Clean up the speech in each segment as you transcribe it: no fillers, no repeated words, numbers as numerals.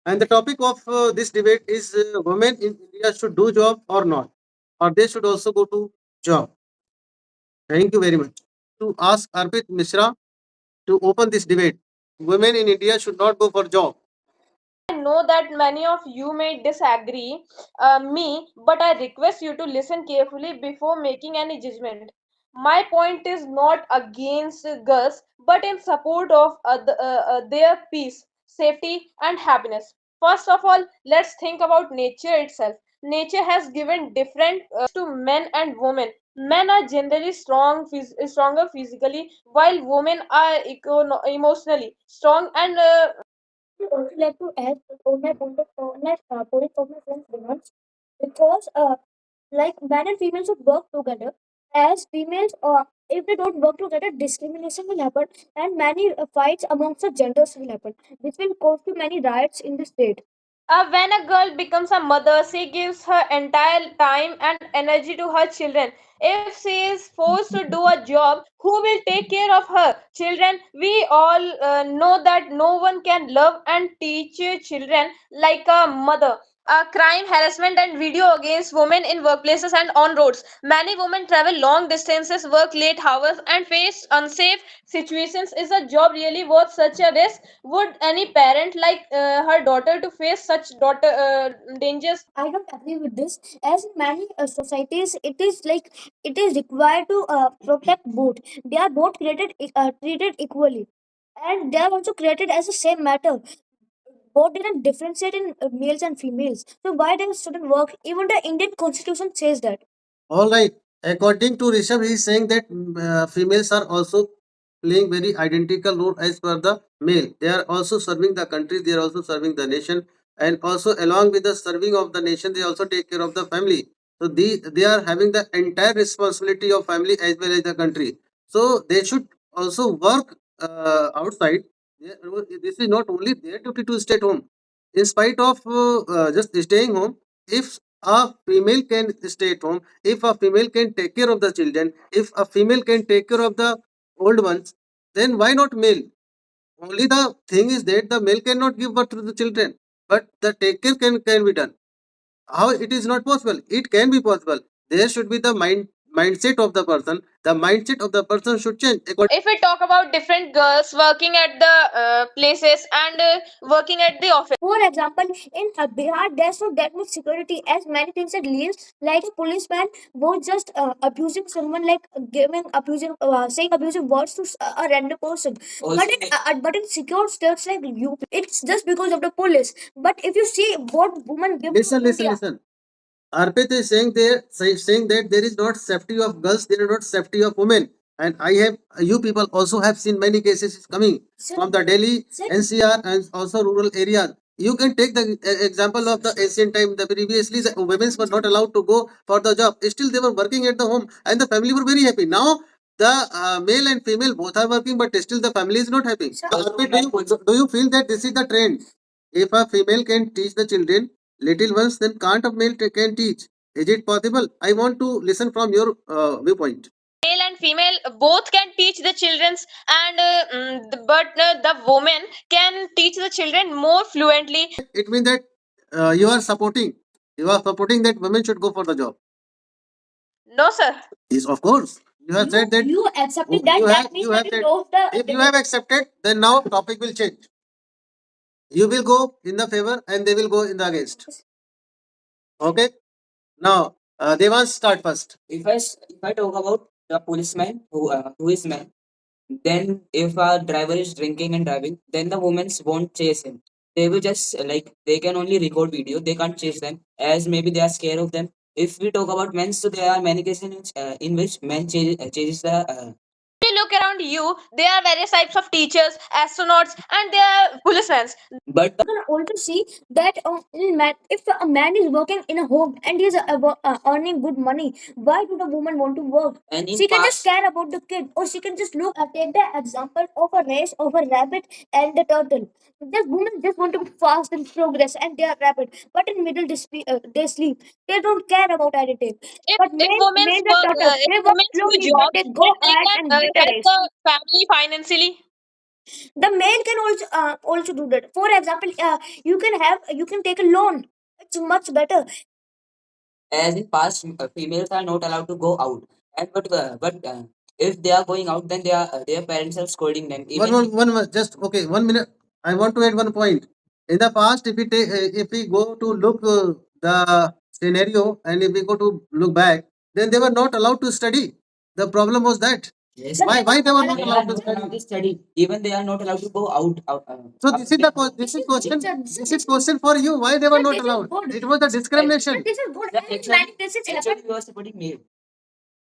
And the topic of this debate is women in India should do job or not, or they should also go to job. Thank you very much. To ask Arpit Mishra to open this debate. Women in India should not go for job. I know that many of you may disagree me, but I request you to listen carefully before making any judgment. My point is not against girls, but in support of their peace, safety, and happiness. First of all, let's think about nature itself. Nature has given different to men and women. Men are generally stronger physically, while women are emotionally strong and would also like to add on my point of my friend's remarks because like men and females should work together. As females, if they don't work together, discrimination will happen, and many fights amongst the genders will happen, which will cause to many riots in the state. When a girl becomes a mother, she gives her entire time and energy to her children. If she is forced to do a job, who will take care of her children? We all know that no one can love and teach children like a mother. Crime, harassment, and video against women in workplaces and on roads. Many women travel long distances, work late hours, and face unsafe situations. Is a job really worth such a risk? Would any parent like her daughter to face such dangers? I don't agree with this. As in many societies, it is required to protect both. They are both treated equally, and they are also created as the same matter. Both didn't differentiate in males and females. So why does shouldn't work? Even the Indian Constitution says that. All right. According to Rishabh, he is saying that females are also playing very identical role as per the male. They are also serving the country. They are also serving the nation, and also along with the serving of the nation, they also take care of the family. So they are having the entire responsibility of family as well as the country. So they should also work outside. This is not only their duty to stay at home. In spite of just staying home, if a female can stay at home, if a female can take care of the children, if a female can take care of the old ones, then why not male? Only the thing is that the male cannot give birth to the children, but the take care can be done. How it is not possible? It can be possible. There should be the mindset of the person. The mindset of the person should change according. If we talk about different girls working at the places and working at the office. For example, in Bihar, there's not that much security as many things at least. Like a policeman was just abusing someone, like saying abusive words to a random person. But in secure states like UP, it's just because of the police. But if you see what women give Listen, to listen, India, listen. Arpit is saying that there is not safety of girls, there is not safety of women. And I have you people also have seen many cases coming from the Delhi, NCR, and also rural areas. You can take the example of the ancient time. The previously the women were not allowed to go for the job. Still, they were working at the home, and the family were very happy. Now the male and female both are working, but still the family is not happy. So, Arpit, do you feel that this is the trend? If a female can teach the children, little ones, then can't a male can teach? Is it possible? I want to listen from your viewpoint. Male and female both can teach the children's and but the woman can teach the children more fluently. It means that you are supporting that women should go for the job. No, sir. Yes, of course. You have said that you accepted that. you That have means you that have you said know the. if you have accepted, then now topic will change. You will go in the favor and they will go in the against. Okay. Now Devans start first. If I talk about the policeman who is man, then if a driver is drinking and driving, then the women won't chase him. They will just like they can only record video. They can't chase them as maybe they are scared of them. If we talk about men, so there are many cases in which men chases the You look around you, there are various types of teachers, astronauts, and there are policemen. but You can also see that if a man is working in a home and he is earning good money, why do the woman want to work? and in She can just past care about the kid, or she can just look. Take the example of a race of a rabbit and the turtle. Just women just want to be fast and progress, and they are rapid. But in middle they sleep. They don't care about anything. But If men the turtle, if they work women do slowly, but job, they then go they ahead can and win the help race. the family financially. The male can also do that. For example, you can take a loan. It's much better. As in past, females are not allowed to go out, and but if they are going out, then their parents are scolding them. Even Just okay, 1 minute. I want to add one point. In the past, if we go to look the scenario, and if we go to look back, then they were not allowed to study. The problem was that. yes, Why they were not they are allowed to not allowed study? to study. Even they are not allowed to go out. So this is the this is question. This is question for you. Why they were Sir, not this is allowed? good. It was the Sir, discrimination. this is good. Sir, And many cases actually, happen. you are supporting me.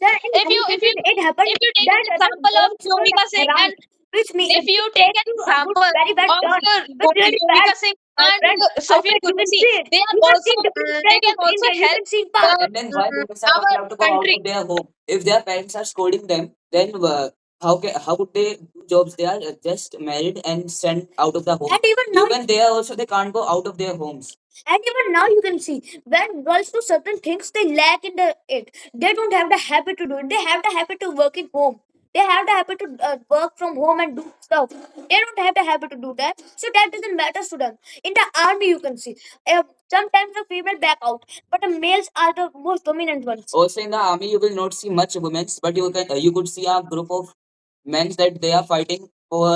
Sir, in if many you if cases you it happened if you take that an the example of girls were Vyomika Singh, and around, which me if you take take an to a good, example very bad of turn, but really bad. Vyomika Singh My and friend, Sophia outside you can Qureshi, see it. they are You can also see different they states can of also India. You help can see in park. And then why parents are not our allowed to go out country. of their home? If their parents are scolding them, then how would they do jobs? They are just married and sent out of the home. And even now, Even they are also they can't go out of their homes. and even now you can see when girls do certain things, they lack in the it. They don't have the habit to do it. They have the habit to work at home. They have the habit to work from home and do stuff. They don't have the habit to do that, so that doesn't matter to them. In the army, you can see sometimes the female back out, but the males are the most dominant ones. Also in the army, you will not see much women, but you could see a group of men that they are fighting for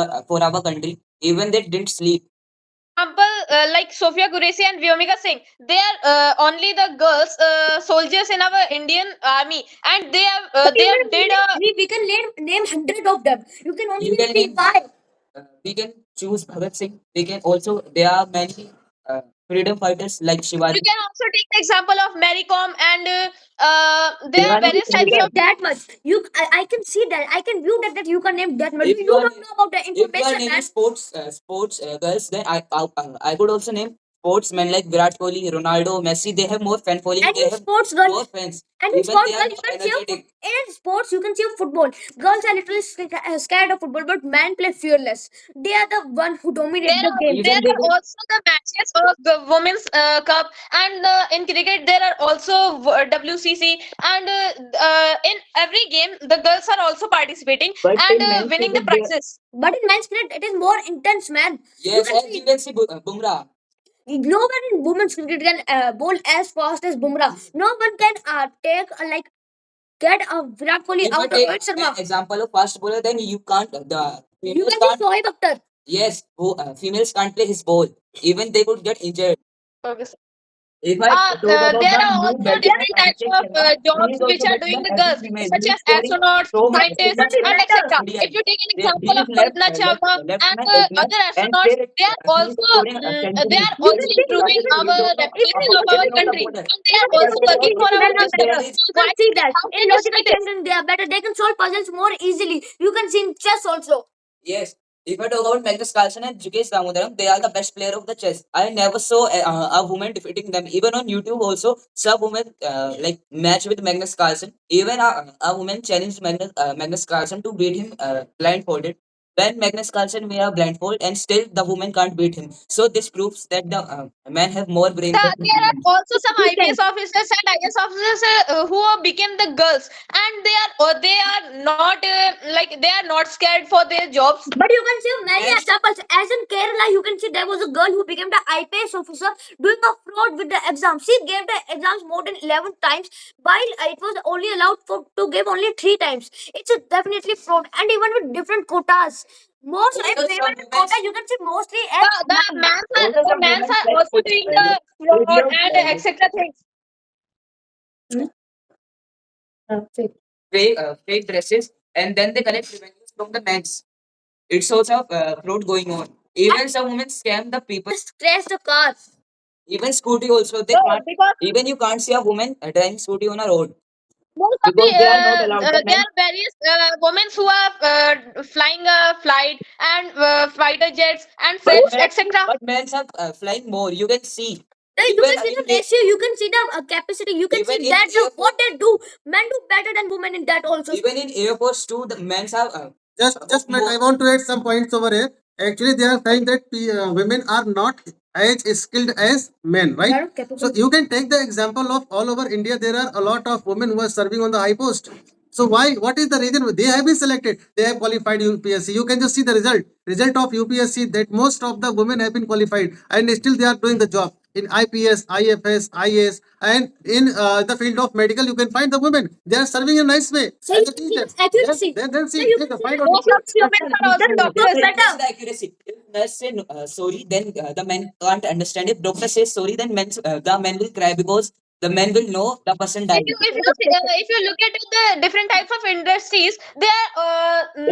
our country. Even they didn't sleep. Example, like Sophia Qureshi and Vyomika Singh, they are only the girls soldiers in our Indian army, and But they even have did a we can name hundred of them. You can only You can see name. five. We can choose Bhagat Singh. We can also there are many freedom fighters like you Shivaji. can also take the example of Mary Kom, and there There are are no You various can types name of. freedom. that much. I can see that. I can view that you can name that much. If You you are don't know about the if you are information, naming man. sports girls, then I could also name sportsmen like Virat Kohli, Ronaldo, Messi. They have more fan following. And They in have sports, girl, more fans. and in Even sports, they are girl, you more can see energetic. in sports you can see football. Girls are literally scared of football, but men play fearless. They are the one who dominate the game. There Even they are will. also the matches of the women's cup, and in cricket there are also WCC, and in every game the girls are also participating But and in men's winning the cricket, they prizes. But in men's cricket, it is more intense, man. You yes, can as you see can see Bumrah. no one in women's cricket can bowl as fast as Bumrah. No one can take get Virat Kohli If I out of take Rohit an Sharma. example of fast bowler, then you can't. The You females can see can't. Shoaib Akhtar. Yes, females can't play his ball. Even they could get injured. Okay. If I talk about There the are new also batsman different types Abhishek of Sharma, he jobs is which also are better doing than the every girls, female. such He as is scoring astronauts, so much, But so it scientists, can much be and better. etc. ODI. If you take an example He of is Kalpana Chawla and left-hand opener other and astronauts, they are he is also scoring they centuries. are You also can see improving even our even reputation of They our know the country, bowler. and they in are also logical working Also, for thinking, our they're not if future. better. there is So You why can see that how in can you say logical this? thinking they are better. They can solve puzzles more easily. You can see in chess also. yes, if I talk about Magnus Carlsen and Jukesh Damodaram, they are the best player of the chess. I never saw a woman defeating them. Even on YouTube also, some women like match with Magnus Carlsen. Even a woman challenged Magnus Carlsen to beat him blindfolded. When Magnus Carlsen wear a blindfold and still the woman can't beat him. So this proves that the men have more brain than the There are women. also some You can. IPS officers and IS officers who have become the girls, and they are not like they are not scared for their jobs. But you can see many Men examples. As in Kerala, you can see there was a girl who became the IPS officer doing a fraud with the exam. She gave the exams more than 11 times, while it was only allowed for to give only 3 times. It's a definitely fraud, and even with different quotas. Most also in some favorite women quota, you can see mostly as men. also The some mans women are like also doing the fraud and like etc. things. fake dresses and then they collect revenues from the men's. It's also fraud going on. Even some women scam the people. Just crash the car. Even scooty also they So can't. because Even you can't see a woman driving scooty on a road most of the because they are not allowed. The there men, are various women who are flying a flight and fighter jets and but sets men, etc. but men are flying more. You can see. You Even can see in the ratio, you can see the capacity, you can even see in that airport, what they do. Men do better than women in that also. even in airports too, the men are Just minute, I want to add some points over here. Actually, they are saying that women are not as skilled as men, They are right? not capable. So you can take the example of all over India. There are a lot of women who are serving on the high post. So why? What is the reason? They have been selected. They have qualified UPSC. You can just see the result. Result of UPSC that most of the women have been qualified and still they are doing the job in IPS, IFS, IAS, and in the field of medical. You can find the women. They are serving in a nice way. So as you a can see teacher. the accuracy. Then see So you the can see find the out. Most of humans are also doctors. better. The accuracy. If nurse say sorry, then the men can't understand. If doctor says sorry, then the men will cry because the men will know the person died. If you look at the different types of industries, there are a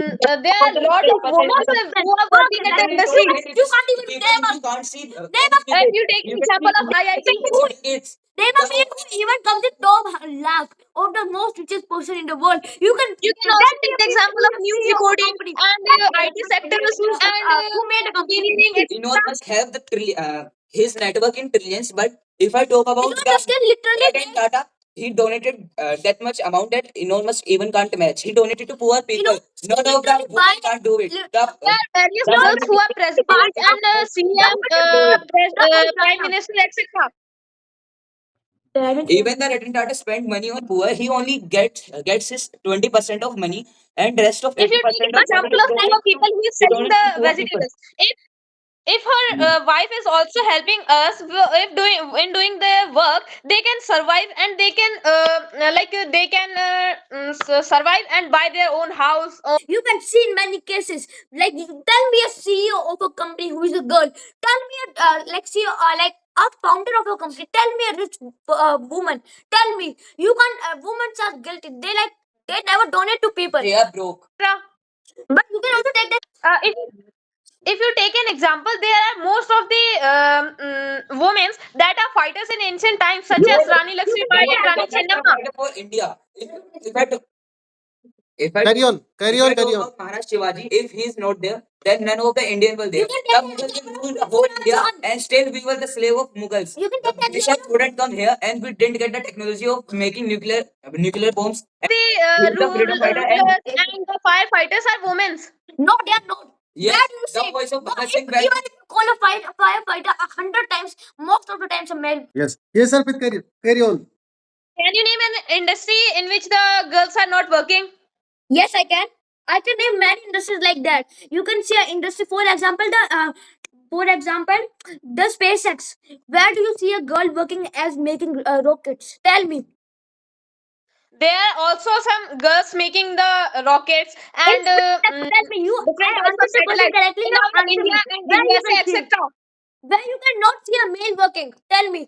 lot of women who are working at the industries. You can't even Even name you can't see. If you take an example of IIT, It's Name a man who even comes in top lakh of the most richest person in the world. You can you can tell also me take a the person example who of is news CEO of a reporting company. and IT sectors and Who made a company? engineering, Elon etc. Musk have his network in trillions, but if I talk about Elon the Musk can literally Ratan Tata, he donated that much amount that Elon Musk even can't match. He donated to poor people. None of the literally women can't do it. There are various The girls who are president and CM, prime minister, etc. even the Ratan Tata spend money on poor. He only gets his 20% of money, and rest of If you 80% take an of money example of CEO people who is he selling donates the to poor people. vegetables, if her wife is also helping us if doing their work, they can survive and they can survive and buy their own house. You can see in many cases. Like, tell me a CEO of a company who is a girl. Tell me a like CEO, like a founder of a company. Tell me a rich woman. Tell me you can't. Women are guilty. They never donate to people. They are broke. But you can also take that. If you take an example, there are most of the women that are fighters in ancient times, such as Rani Lakshmi Bai and Rani Chennamma. For India. If I talk- if I Carry on. Carry if I on. talk Carry on. about Maharaj Shivaji, if he is not there, then none of the Indian will there. You can The take Mughals that will rule the whole India, and still we were the slave of Mughals. You can The take that British couldn't come here, and we didn't get the technology of making nuclear bombs. The He's the freedom fighter, and rulers and the firefighters are women. No, they are not. yes, Where do you the say? voice of No, Bhagat if, Singh even if you call a firefighter 100 times, most of the times a male. Yes. Yes, sir. With carry on. Can you name an industry in which the girls are not working? Yes, I can. I can name many industries like that. You can see an industry, for example, the SpaceX. Where do you see a girl working as making rockets? Tell me. There are also some girls making the rockets and Tell me. I different types of answered the question satellites correctly. in Now our answer India me. and Where you USA, can see? etc. Where you cannot see a male working? Tell me.